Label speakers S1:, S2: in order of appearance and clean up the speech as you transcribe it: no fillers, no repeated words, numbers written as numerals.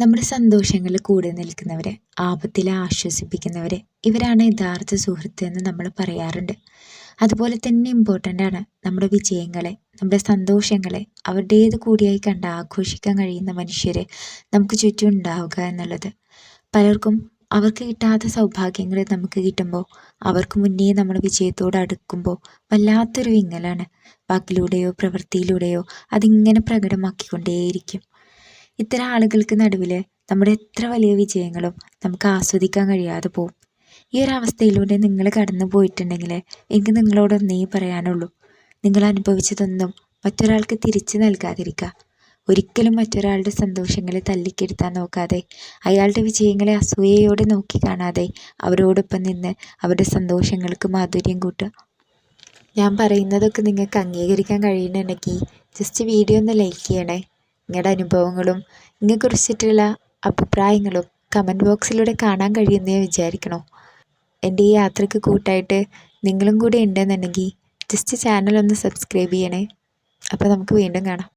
S1: നമ്മുടെ സന്തോഷങ്ങളിൽ കൂടെ നിൽക്കുന്നവരെ, ആപത്തിൽ ആശ്വസിപ്പിക്കുന്നവരെ, ഇവരാണ് യഥാർത്ഥ സുഹൃത്ത് എന്ന് നമ്മൾ പറയാറുണ്ട്. അതുപോലെ തന്നെ ഇമ്പോർട്ടൻ്റ് ആണ് നമ്മുടെ വിജയങ്ങളെ, നമ്മുടെ സന്തോഷങ്ങളെ അവരുടേത് കൂടിയായി കണ്ട് ആഘോഷിക്കാൻ കഴിയുന്ന മനുഷ്യരെ നമുക്ക് ചുറ്റും ഉണ്ടാവുക എന്നുള്ളത്. പലർക്കും അവർക്ക് കിട്ടാത്ത സൗഭാഗ്യങ്ങൾ നമുക്ക് കിട്ടുമ്പോൾ, അവർക്ക് മുന്നേ നമ്മൾ വിജയത്തോട് അടുക്കുമ്പോൾ വല്ലാത്തൊരു വിങ്ങലാണ്. വാക്കിലൂടെയോ പ്രവൃത്തിയിലൂടെയോ അതിങ്ങനെ പ്രകടമാക്കിക്കൊണ്ടേയിരിക്കും. ഇത്തരം ആളുകൾക്ക് നടുവിൽ നമ്മുടെ എത്ര വലിയ വിജയങ്ങളും നമുക്ക് ആസ്വദിക്കാൻ കഴിയാതെ പോകും. ഈ ഒരു അവസ്ഥയിലൂടെ നിങ്ങൾ കടന്നു പോയിട്ടുണ്ടെങ്കിൽ എനിക്ക് നിങ്ങളോടൊന്നേ പറയാനുള്ളൂ, നിങ്ങൾ അനുഭവിച്ചതൊന്നും മറ്റൊരാൾക്ക് തിരിച്ചു നൽകാതിരിക്കുക. ഒരിക്കലും മറ്റൊരാളുടെ സന്തോഷങ്ങളെ തല്ലിക്കെടുത്താൻ നോക്കാതെ, അയാളുടെ വിജയങ്ങളെ അസൂയയോടെ നോക്കി കാണാതെ അവരോടൊപ്പം നിന്ന് അവരുടെ സന്തോഷങ്ങൾക്ക് മാധുര്യം കൂട്ടുക. ഞാൻ പറയുന്നതൊക്കെ നിങ്ങൾക്ക് അംഗീകരിക്കാൻ കഴിയുന്നുണ്ടെങ്കിൽ ജസ്റ്റ് വീഡിയോ ഒന്ന് ലൈക്ക് ചെയ്യണേ. നിങ്ങളുടെ അനുഭവങ്ങളും ഇതിനെക്കുറിച്ചിട്ടുള്ള അഭിപ്രായങ്ങളും കമൻറ്റ് ബോക്സിലൂടെ കാണാൻ കഴിയുമെന്ന് വിചാരിക്കണോ. എൻ്റെ ഈ യാത്രയ്ക്ക് കൂട്ടായിട്ട് നിങ്ങളും കൂടി ഉണ്ടെന്നുണ്ടെങ്കിൽ ജസ്റ്റ് ചാനൽ ഒന്ന് സബ്സ്ക്രൈബ് ചെയ്യണേ. അപ്പോൾ നമുക്ക് വീണ്ടും കാണാം.